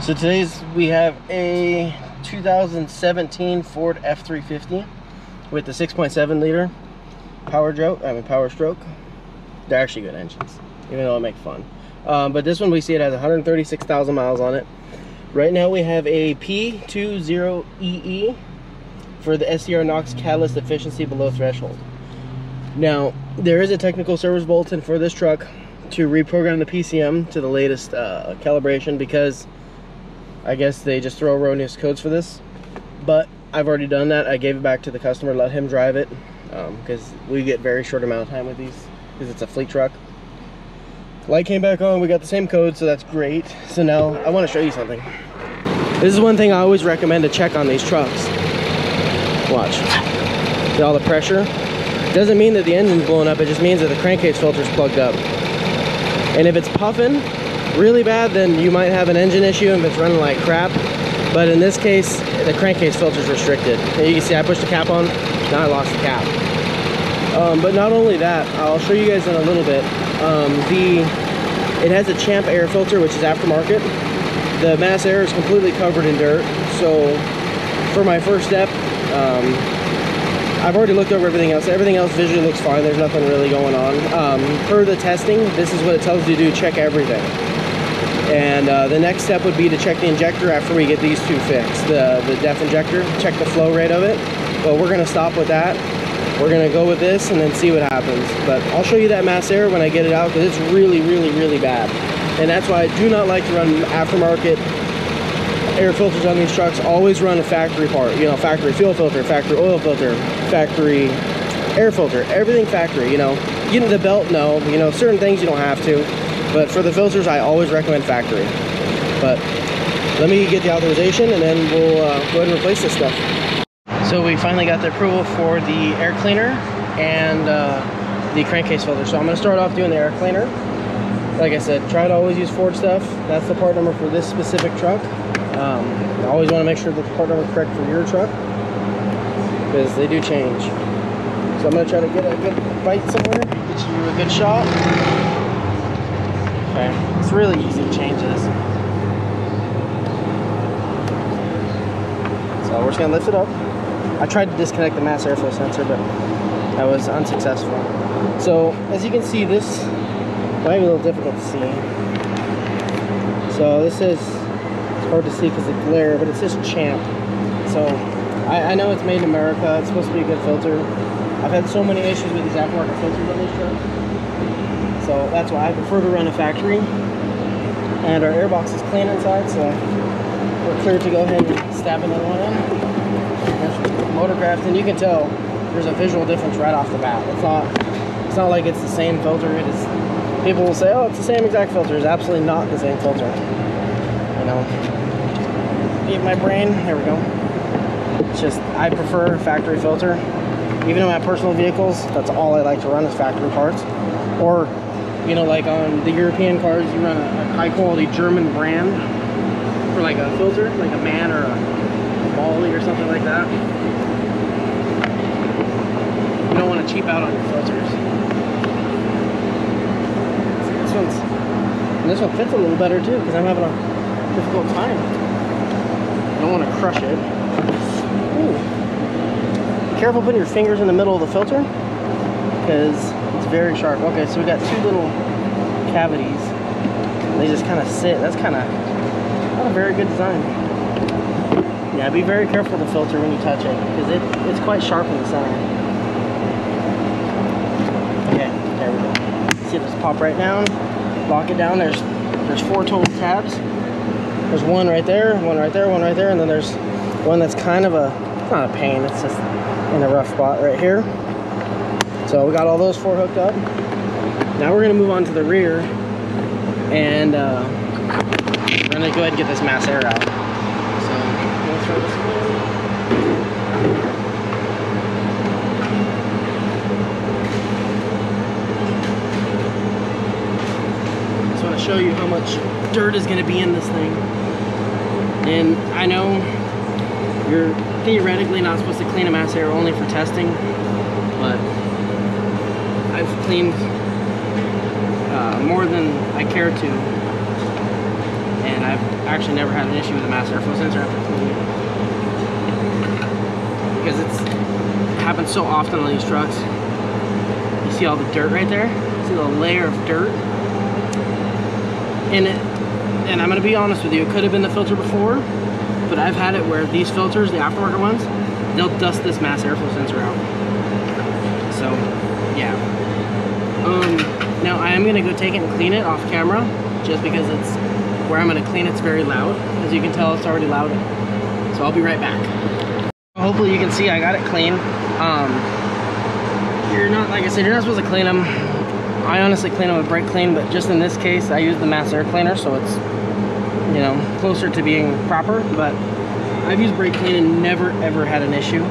So we have a 2017 Ford F350 with the 6.7 liter Powerstroke. They're actually good engines, even though it makes fun. But this one we see it has 136,000 miles on it. Right now we have a p20EE for the Scr Nox catalyst efficiency below threshold. Now there is a technical service bulletin for this truck to reprogram the PCM to the latest calibration, because I guess they just throw erroneous codes for this. But I've already done that. I gave it back to the customer, let him drive it, because we get very short amount of time with these because it's a fleet truck. Light came back on, we got the same code, so that's great. So now I want to show you something. This is one thing I always recommend to check on these trucks. Watch. See all the pressure? Doesn't mean that the engine's blowing up, it just means that the crankcase filter's plugged up. And if it's puffing really bad, then you might have an engine issue if it's running like crap. But in this case, the crankcase filter's restricted. And you can see I pushed the cap on, now I lost the cap. But not only that, I'll show you guys in a little bit. It has a Champ air filter, which is aftermarket. The mass air is completely covered in dirt. So for my first step, I've already looked over everything else. Everything else visually looks fine. There's nothing really going on. Per the testing, this is what it tells you to do, check everything. And the next step would be to check the injector after we get these two fixed. The DEF injector, check the flow rate of it. But we're gonna stop with that. We're gonna go with this and then see what happens. But I'll show you that mass air when I get it out, because it's really, really, really bad. And that's why I do not like to run aftermarket air filters on these trucks. Always run a factory part. You know, factory fuel filter, factory oil filter, factory air filter, everything factory. You know, getting the belt, no. You know, certain things you don't have to. But for the filters, I always recommend factory. But let me get the authorization and then we'll go ahead and replace this stuff. So we finally got the approval for the air cleaner and the crankcase filter. So I'm going to start off doing the air cleaner. Like I said, try to always use Ford stuff. That's the part number for this specific truck. I always want to make sure that the part number is correct for your truck, because they do change. So I'm going to try to get a good bite somewhere, get you a good shot. Okay, it's really easy to change this. So we're just going to lift it up. I tried to disconnect the mass airflow sensor, but I was unsuccessful. So as you can see, this might be a little difficult to see. So this is, it's hard to see because of the glare, but it says Champ. So I know it's made in America. It's supposed to be a good filter. I've had so many issues with these aftermarket filters on these trucks. So that's why I prefer to run a factory. And our airbox is clean inside, so we're clear to go ahead and stab another one in. Motorcraft, and you can tell there's a visual difference right off the bat. It's not like it's the same filter. It is. People will say, oh, it's the same exact filter. It's absolutely not the same filter. You know, eat my brain. There we go. It's just, I prefer factory filter. Even in my personal vehicles, that's all I like to run is factory parts. Or, you know, like on the European cars, you run a high quality German brand for like a filter, like a MAN or a Bali or something like that. You don't want to cheap out on your filters. This one fits a little better too, because I'm having a difficult time. I don't want to crush it. Ooh. Be careful putting your fingers in the middle of the filter, because it's very sharp. Okay, so we got two little cavities. They just kind of sit. That's kind of not a very good design. Yeah, be very careful with the filter when you touch it, because it's quite sharp in the center. Okay, there we go. See if this pop right down, lock it down. There's 4 total tabs. There's one right there, one right there, one right there, and then there's one that's kind of it's not a pain, it's just in a rough spot right here. So we got all those 4 hooked up. Now we're gonna move on to the rear, and we're gonna go ahead and get this mass air out. Throw this in. Just want to show you how much dirt is going to be in this thing. And I know you're theoretically not supposed to clean a mass air only for testing, but I've cleaned more than I care to. and I've actually never had an issue with the mass airflow sensor after cleaning it. Because it happens so often on these trucks. You see all the dirt right there? See the layer of dirt? And I'm gonna be honest with you, it could have been the filter before, but I've had it where these filters, the aftermarket ones, they'll dust this mass airflow sensor out. So, yeah. Now I am gonna go take it and clean it off camera, just because it's where I'm gonna clean it's very loud. As you can tell, it's already loud. So I'll be right back. Hopefully you can see I got it clean. You're not, like I said, you're not supposed to clean them. I honestly clean them with brake clean, but just in this case, I use the mass air cleaner, so it's, you know, closer to being proper. But I've used brake clean and never ever had an issue.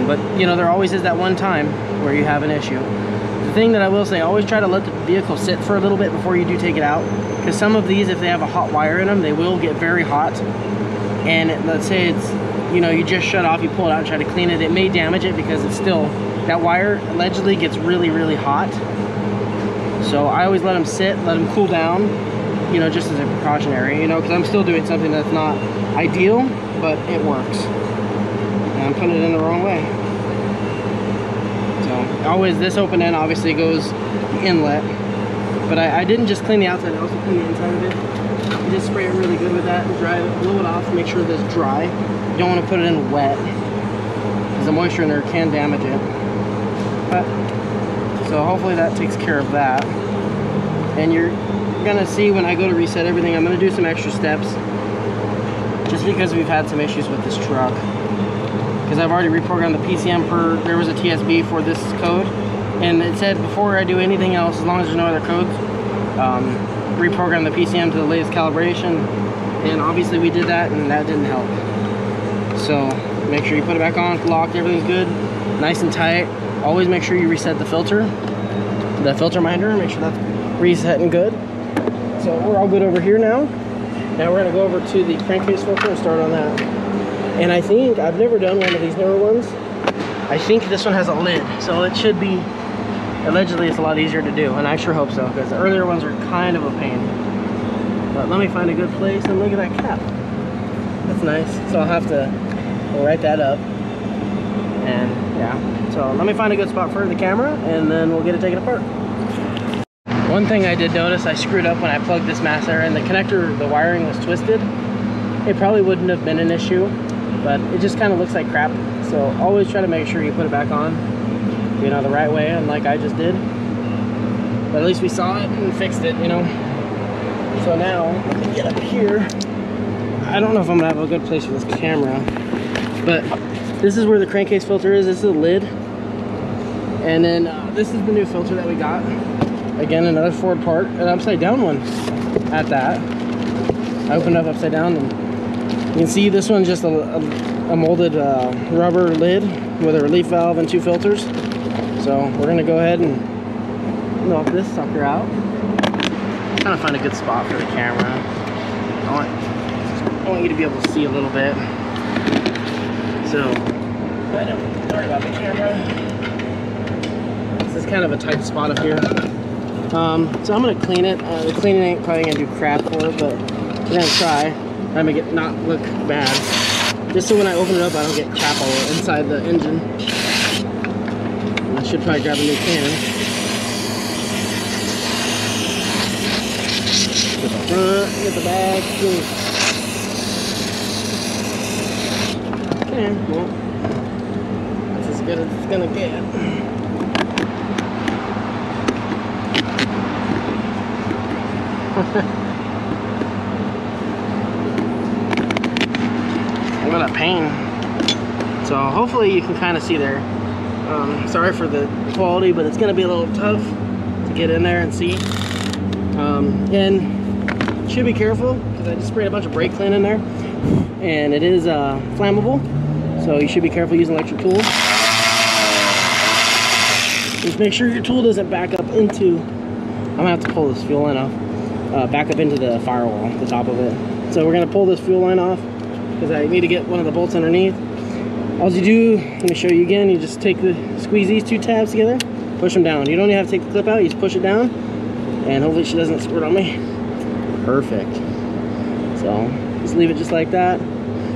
But you know, there always is that one time where you have an issue. The thing that I will say, always try to let the vehicle sit for a little bit before you do take it out, because some of these, if they have a hot wire in them, they will get very hot. And let's say it's, you know, you just shut off, you pull it out and try to clean it, it may damage it because it's still, that wire allegedly gets really, really hot. So I always let them sit, let them cool down, you know, just as a precautionary, you know, because I'm still doing something that's not ideal, but it works. And I'm putting it in the wrong way. So always, this open end obviously goes the inlet, but I didn't just clean the outside, I also cleaned the inside of it. You just spray it really good with that and dry it, blow it off, make sure that it's dry. You don't want to put it in wet, because the moisture in there can damage it. But so hopefully that takes care of that. And you're gonna see when I go to reset everything, I'm gonna do some extra steps, just because we've had some issues with this truck. Because I've already reprogrammed the PCM per, there was a TSB for this code, and it said before I do anything else, as long as there's no other codes, reprogram the PCM to the latest calibration. And obviously we did that, and that didn't help. So make sure you put it back on, locked, everything's good, nice and tight. Always make sure you reset the filter minder, make sure that's reset and good. So we're all good over here now. Now we're gonna go over to the crankcase filter and start on that. And I think, I've never done one of these newer ones. I think this one has a lid, so it should be, allegedly it's a lot easier to do, and I sure hope so, because the earlier ones are kind of a pain. But let me find a good place, and look at that cap. That's nice. So I'll have to write that up. And yeah, so let me find a good spot for the camera, and then we'll get it taken apart. One thing I did notice, I screwed up when I plugged this mass air, and the connector, the wiring was twisted. It probably wouldn't have been an issue, but it just kind of looks like crap. So always try to make sure you put it back on, you know, the right way, and like I just did. But at least we saw it and fixed it, you know. So now, let me get up here. I don't know if I'm gonna have a good place for this camera, but this is where the crankcase filter is. This is the lid. And then this is the new filter that we got. Again, another Ford part, an upside down one at that. I opened it up upside down, and you can see this one's just a molded rubber lid with a relief valve and 2 filters. So we're gonna go ahead and knock this sucker out. Trying to find a good spot for the camera. I want you to be able to see a little bit. So, I don't worry about the camera. This is kind of a tight spot up here. So I'm gonna clean it. The cleaning ain't probably gonna do crap for it, but we're gonna try. Try to make it not look bad. Just so when I open it up, I don't get crap all inside the engine. I should probably grab a new can. Get the front, get the back. Okay, well, that's as good as it's gonna get. What a pain. So hopefully you can kind of see there. Sorry for the quality, but it's gonna be a little tough to get in there and see. And should be careful, because I just sprayed a bunch of brake clean in there, and it is flammable, so you should be careful using electric tools. Just make sure your tool doesn't back up into, I'm gonna have to pull this fuel line off, back up into the firewall, the top of it. So we're gonna pull this fuel line off, because I need to get one of the bolts underneath. All you do, let me show you again, you just squeeze these 2 tabs together, push them down. You don't even have to take the clip out, you just push it down, and hopefully she doesn't squirt on me. Perfect. So just leave it just like that.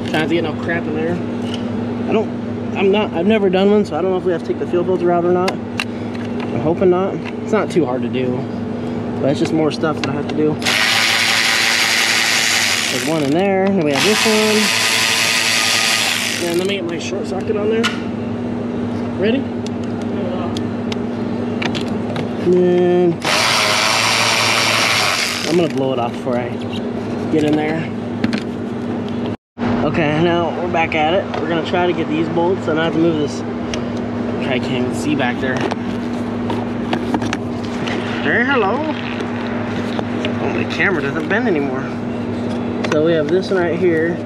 Try not to get no crap in there. I've never done one, so I don't know if we have to take the fuel filter out or not. I'm hoping not. It's not too hard to do, but it's just more stuff that I have to do. There's one in there, and then we have this one. And let me get my short socket on there. Ready? And I'm gonna blow it off before I get in there. Okay, now we're back at it. We're gonna try to get these bolts. I'm gonna have to move this. I can't even see back there. Say hello. Oh, my camera doesn't bend anymore. So we have this one right here.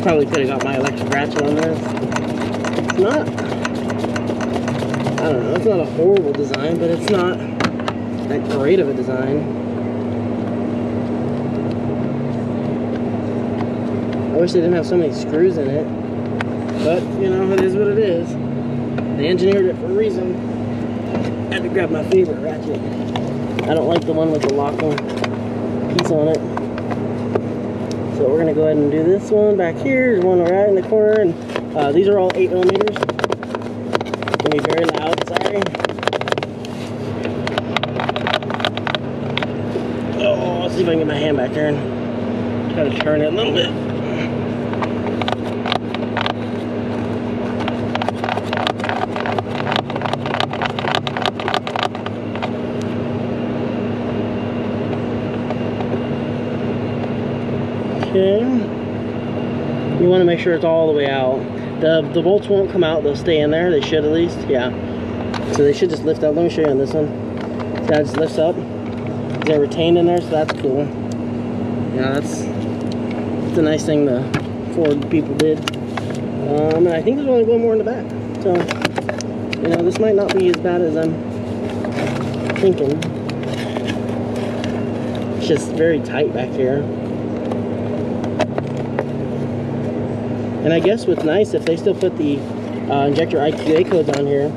Probably could have got my electric ratchet on this. It's not, I don't know, it's not a horrible design, but it's not that great of a design. I wish they didn't have so many screws in it, but you know, it is what it is. They engineered it for a reason. I had to grab my favorite ratchet. I don't like the one with the lock-on piece on it. So we're gonna go ahead and do this one back here. There's one right in the corner, and these are all 8mm. It's gonna be very loud, sorry. Oh, let's see if I can get my hand back there and try to turn it a little bit. Okay. You want to make sure it's all the way out. The bolts won't come out, they'll stay in there. They should at least, yeah. So they should just lift up. Let me show you on this one. So that just lifts up. They're retained in there, so that's cool. Yeah, that's a nice thing the Ford people did. And I think there's only one more in the back. So, you know, this might not be as bad as I'm thinking. It's just very tight back here. And I guess what's nice, if they still put the injector IQA codes on here,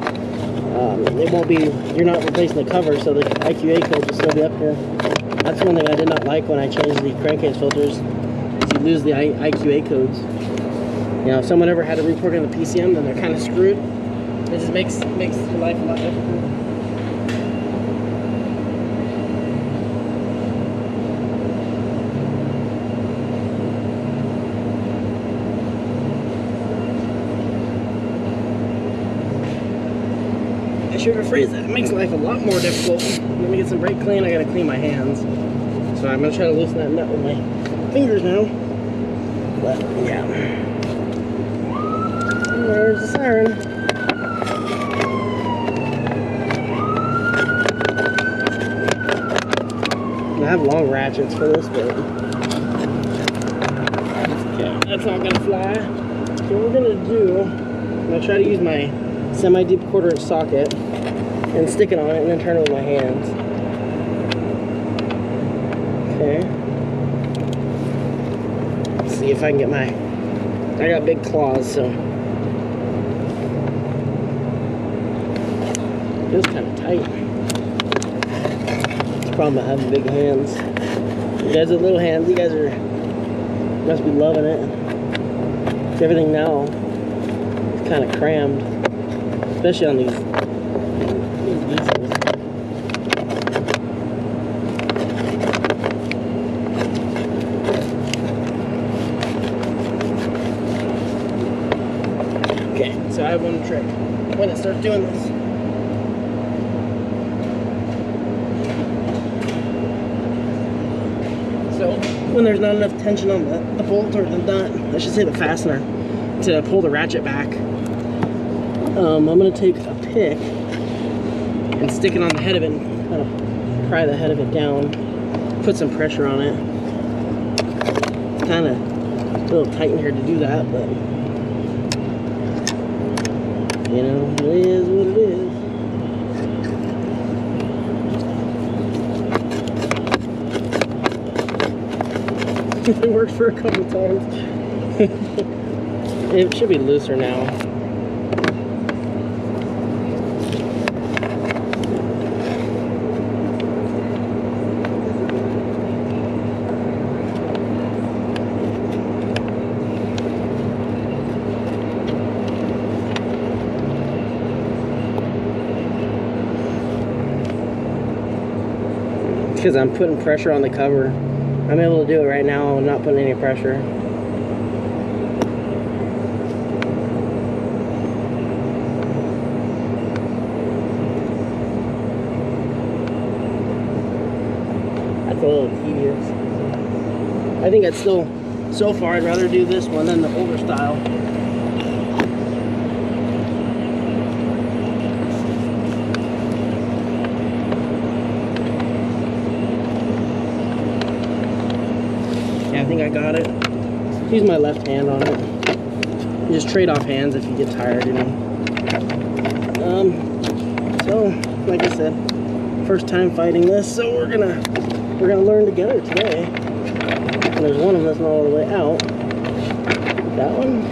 it won't be, you're not replacing the cover, so the IQA codes will still be up here. That's one thing I did not like when I changed the crankcase filters, is you lose the IQA codes. You know, if someone ever had to reprogram the PCM, then they're kind of screwed. It just makes your life a lot difficult. I should rephrase that. It makes life a lot more difficult. Let me get some brake clean. I gotta clean my hands. So I'm gonna try to loosen that nut with my fingers now. But yeah. And there's the siren. I have long ratchets for this, but okay, that's not gonna fly. So what we're gonna do, I'm gonna try to use my semi-deep 1/4" socket and stick it on it and then turn it with my hands. Okay. Let's see if I can get I got big claws, so. It feels kind of tight. It's the problem about having big hands. You guys with little hands, you guys must be loving it. Everything now is kind of crammed. Especially on these diesels. Okay, so I have one trick when it starts doing this. So when there's not enough tension on the bolt or the nut, I should say the fastener, to pull the ratchet back, I'm going to take a pick and stick it on the head of it and kind of pry the head of it down, put some pressure on it. It's kind of a little tight in here to do that, but you know, it is what it is. It worked for a couple times. It should be looser now. because I'm putting pressure on the cover. I'm able to do it right now. I'm not putting any pressure. That's a little tedious. I think I'd still, so far, I'd rather do this one than the older style. I think I got it. Use my left hand on it. You just trade off hands if you get tired, you know. So like I said, first time fighting this, so we're gonna learn together today. And there's one of them that's not all the way out. That one.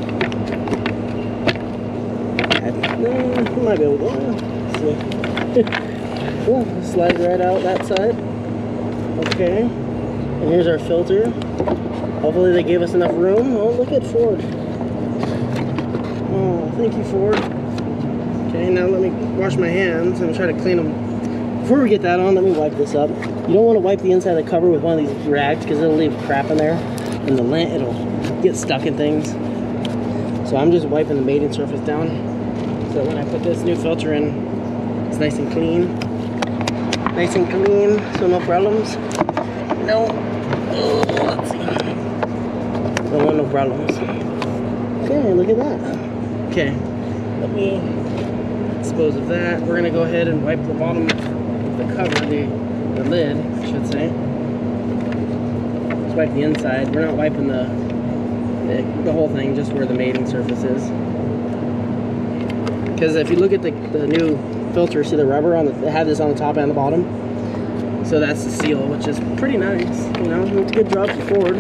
You might be able to. Let's see. Cool. Slide right out that side. Okay. And here's our filter. Hopefully they gave us enough room. Oh, look at Ford. Oh, thank you, Ford. Okay, now let me wash my hands and try to clean them. Before we get that on, let me wipe this up. You don't want to wipe the inside of the cover with one of these rags because it'll leave crap in there. And the lint, it'll get stuck in things. So I'm just wiping the mating surface down. So when I put this new filter in, it's nice and clean. Nice and clean, so no problems. No. Oh, let's see. Don't want no problems. Okay, look at that. Okay, let me dispose of that. We're gonna go ahead and wipe the bottom of the cover, the lid, I should say. Just wipe the inside. We're not wiping the whole thing, just where the mating surface is. Because if you look at the new filter, see the rubber on the, it had this on the top and the bottom. So that's the seal, which is pretty nice. You know, it's a good job for Ford.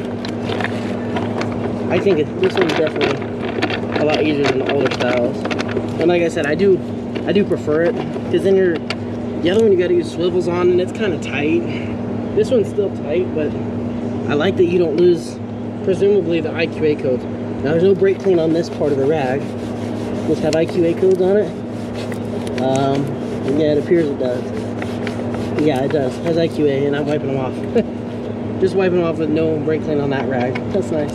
I think this one's definitely a lot easier than the older styles. And like I said, I do prefer it, because then the other one you got to use swivels on, and it's kind of tight. This one's still tight, but I like that you don't lose, presumably, the IQA codes. Now there's no brake clean on this part of the rag. Does it have IQA codes on it? Yeah, it appears it does. Yeah, it does. It has IQA, and I'm wiping them off. Just wiping them off with no brake clean on that rag. That's nice.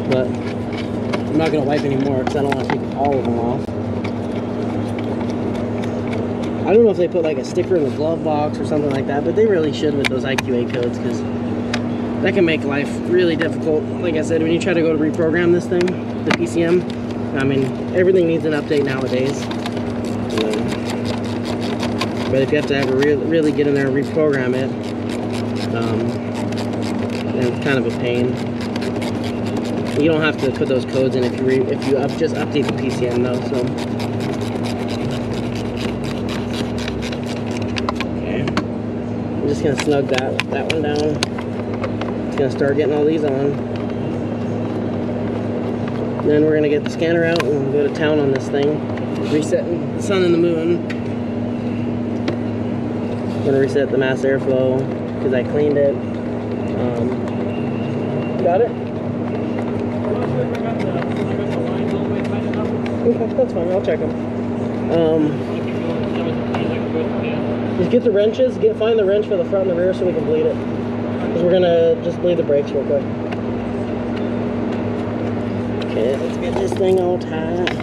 But I'm not going to wipe anymore because I don't want to take all of them off. I don't know if they put like a sticker in the glove box or something like that, but they really should with those IQA codes, because that can make life really difficult. Like I said, when you try to go to reprogram this thing, the PCM, I mean, everything needs an update nowadays. But if you have to have really get in there and reprogram it, it's kind of a pain. You don't have to put those codes in if you just update the PCM though. So okay, I'm just gonna snug that one down. Just gonna start getting all these on. Then we're gonna get the scanner out and we'll go to town on this thing, resetting the sun and the moon. I'm gonna reset the mass airflow because I cleaned it. Got it? Okay, that's fine. I'll check them. Just get the wrenches. Find the wrench for the front and the rear so we can bleed it. Because we're gonna just bleed the brakes real quick. Okay, let's get this thing all tied.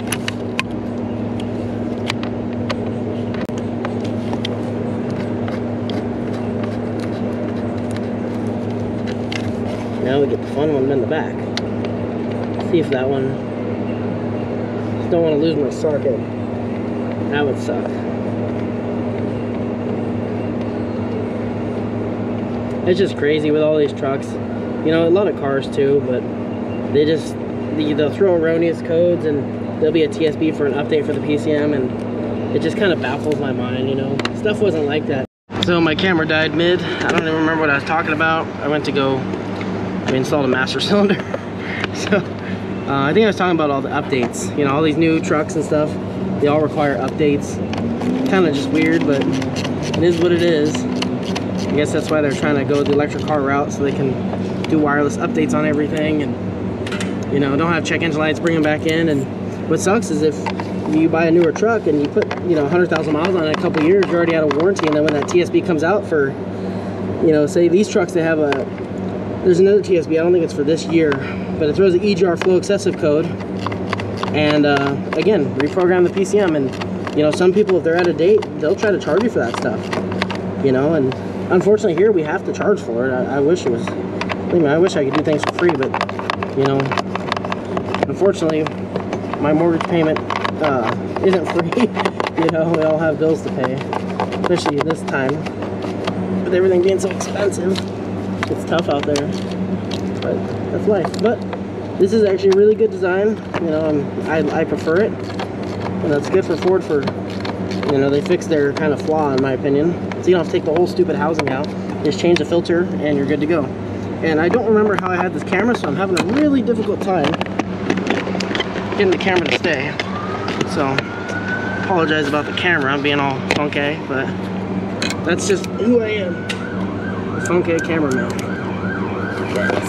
Now we get the fun one in the back. See if that one. Just don't want to lose my socket. That would suck. It's just crazy with all these trucks. You know, a lot of cars too, but they'll throw erroneous codes and there'll be a TSB for an update for the PCM, and it just kind of baffles my mind, you know. Stuff wasn't like that. So my camera died mid. I don't even remember what I was talking about. I went to go, we installed a master cylinder. So I think I was talking about all the updates. You know, all these new trucks and stuff, they all require updates. Kind of just weird, but it is what it is. I guess that's why they're trying to go the electric car route, so they can do wireless updates on everything, and you know, don't have check engine lights, bring them back in. And what sucks is if you buy a newer truck and you put, you know, 100,000 miles on it in a couple years, you're already out of warranty, and then when that TSB comes out for, you know, say these trucks, they have a, there's another TSB, I don't think it's for this year, but it throws an EGR flow excessive code, and again, reprogram the PCM, and you know, some people, if they're out of date, they'll try to charge you for that stuff, you know, and unfortunately here we have to charge for it. I wish it was, I wish I could do things for free, but you know, unfortunately my mortgage payment isn't free. You know, we all have bills to pay, especially this time with everything being so expensive. It's tough out there, but that's life. But this is actually a really good design. You know, I prefer it, and that's good for Ford. For, you know, they fixed their kind of flaw, in my opinion. So you don't have to take the whole stupid housing out. Just change the filter and you're good to go. And I don't remember how I had this camera, so I'm having a really difficult time getting the camera to stay. So apologize about the camera, I'm being all funky, but that's just who I am, a funky cameraman.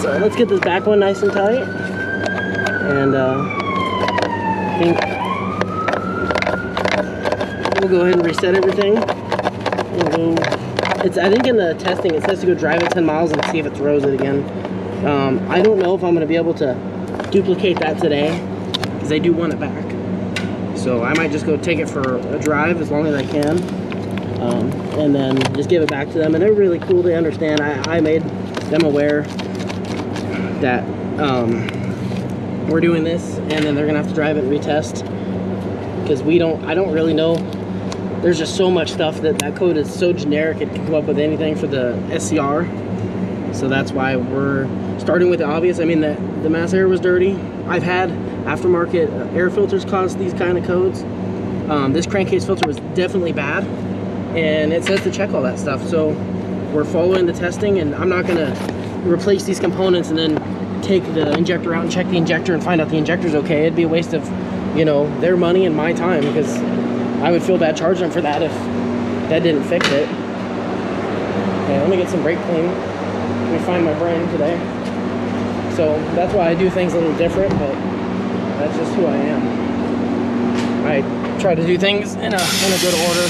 So let's get this back one nice and tight, and I think we'll go ahead and reset everything. I think in the testing it says to go drive it 10 miles and see if it throws it again. I don't know if I'm going to be able to duplicate that today, because they do want it back. So I might just go take it for a drive as long as I can, and then just give it back to them. And they're really cool, they understand. I made them aware that we're doing this, and then they're gonna have to drive it and retest, because I don't really know. There's just so much stuff that code is so generic, it can come up with anything for the SCR. So that's why we're starting with the obvious. I mean, the mass air was dirty. I've had aftermarket air filters cause these kind of codes. This crankcase filter was definitely bad, and it says to check all that stuff. So we're following the testing, and I'm not gonna replace these components and then take the injector out and check the injector and find out the injector's okay. It'd be a waste of, you know, their money and my time, because I would feel bad charging them for that if that didn't fix it. Okay, let me get some brake clean. Let me find my brain today. So that's why I do things a little different, but that's just who I am. I try to do things in a good order.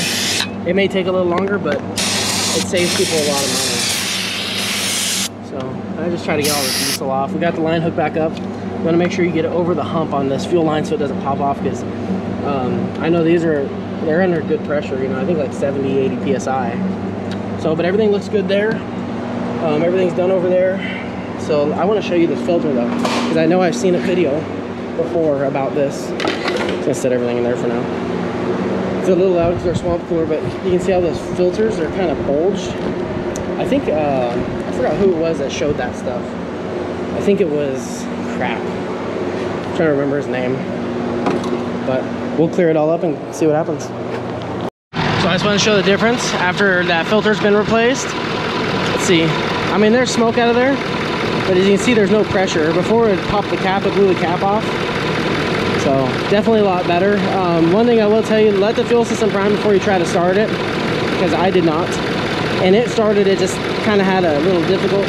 It may take a little longer, but it saves people a lot of money. So I just try to get all the diesel off. We got the line hook back up. You want to make sure you get it over the hump on this fuel line so it doesn't pop off, because I know they're under good pressure, you know, I think like 70, 80 PSI. So, but everything looks good there. Everything's done over there. So I want to show you this filter though, because I know I've seen a video before about this. I'm gonna set everything in there for now. It's a little loud because they're swamp cooler, but you can see how those filters are kind of bulged. I think, I forgot who it was that showed that stuff. I think it was, crap, I'm trying to remember his name. But we'll clear it all up and see what happens. So I just want to show the difference after that filter's been replaced. Let's see. I mean, there's smoke out of there, but as you can see, there's no pressure. Before it popped the cap, it blew the cap off. So definitely a lot better. One thing I will tell you, let the fuel system prime before you try to start it, because I did not. And it started, it just kind of had a little difficult.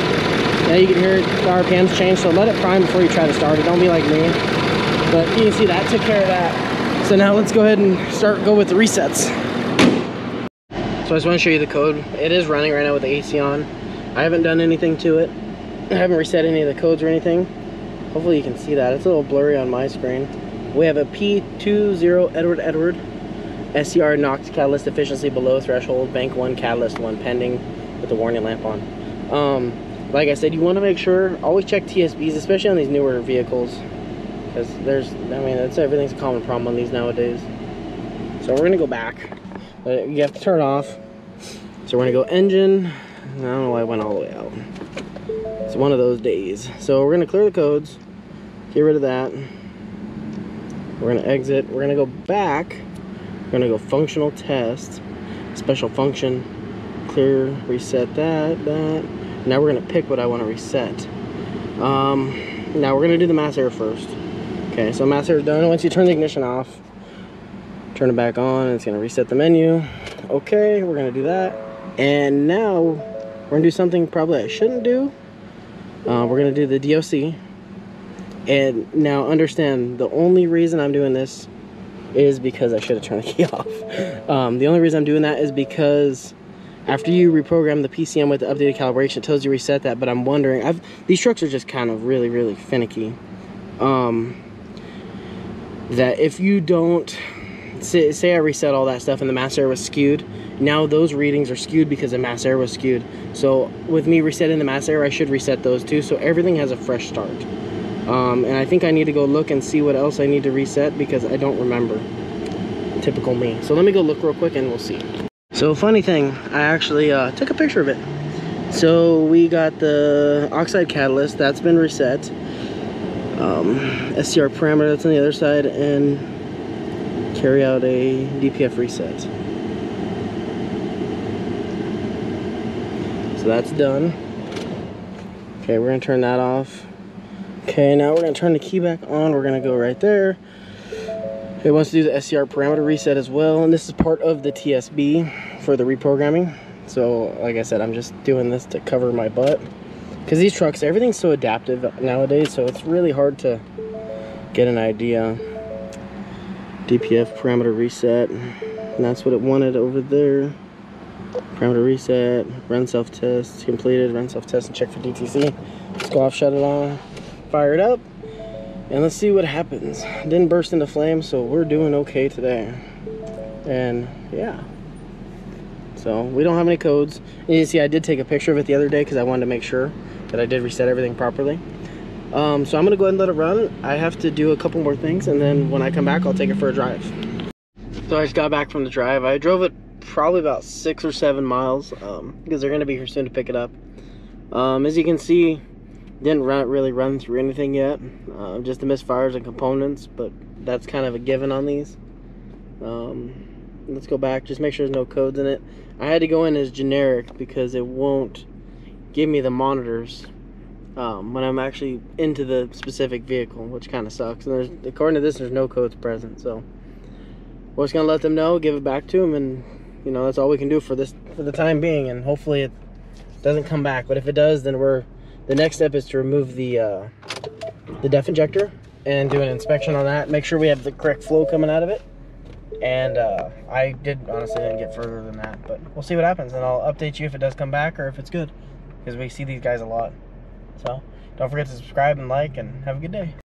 Yeah, you can hear the RPMs change, so let it prime before you try to start it. Don't be like me. But you can see that took care of that. So now let's go ahead and go with the resets. So I just want to show you the code. It is running right now with the AC on. I haven't done anything to it. I haven't reset any of the codes or anything. Hopefully you can see that. It's a little blurry on my screen. We have a p20EE Edward Scr Nox catalyst efficiency below threshold, bank 1, catalyst 1 pending with the warning lamp on. Like I said, you want to make sure, always check TSBs, especially on these newer vehicles. Because everything's a common problem on these nowadays. So we're gonna go back. You have to turn it off. So we're gonna go engine. I don't know why I went all the way out. It's one of those days. So we're gonna clear the codes, get rid of that. We're gonna exit. We're gonna go back. We're gonna go functional test, special function, clear, reset that. Now we're gonna pick what I want to reset. Now we're gonna do the mass air first. Okay, so mass air is done. Once you turn the ignition off, turn it back on, and it's gonna reset the menu. Okay, we're gonna do that. And now we're gonna do something probably I shouldn't do. We're gonna do the DOC. And now understand, the only reason I'm doing this is because I should have turned the key off. The only reason I'm doing that is because After you reprogram the PCM with the updated calibration, it tells you reset that, but I'm wondering, these trucks are just kind of really finicky. That if you don't, say I reset all that stuff and the mass air was skewed, now those readings are skewed because the mass air was skewed. So with me resetting the mass air, I should reset those too, so everything has a fresh start. And I think I need to go look and see what else I need to reset because I don't remember. Typical me. So let me go look real quick and we'll see. So funny thing, I actually took a picture of it. So we got the oxide catalyst, that's been reset. SCR parameter, that's on the other side, and carry out a DPF reset. So that's done. Okay, we're gonna turn that off. Okay, now we're gonna turn the key back on. We're gonna go right there. It wants to do the SCR parameter reset as well, and this is part of the TSB for the reprogramming. So like I said, I'm just doing this to cover my butt because these trucks, everything's so adaptive nowadays, so it's really hard to get an idea. DPF parameter reset, and that's what it wanted over there. Parameter reset, run self-test completed, run self-test and check for DTC. Let's go off, shut it on, fire it up, and let's see what happens. Didn't burst into flames, so we're doing okay today. And yeah, so we don't have any codes. And you see I did take a picture of it the other day because I wanted to make sure that I did reset everything properly. So I'm gonna go ahead and let it run. I have to do a couple more things, and then when I come back I'll take it for a drive. So I just got back from the drive. I drove it probably about 6 or 7 miles because they're gonna be here soon to pick it up. As you can see, didn't really run through anything yet, just the misfires and components, but that's kind of a given on these. Let's go back, just make sure there's no codes in it. I had to go in as generic because it won't give me the monitors when I'm actually into the specific vehicle, which kind of sucks. And according to this, there's no codes present, so we're just gonna let them know, give it back to them, and you know, that's all we can do for the time being, and hopefully it doesn't come back. But if it does, then the next step is to remove the DEF injector and do an inspection on that, make sure we have the correct flow coming out of it. And I honestly didn't get further than that, but we'll see what happens, and I'll update you if it does come back or if it's good, because we see these guys a lot. So don't forget to subscribe and like, and have a good day.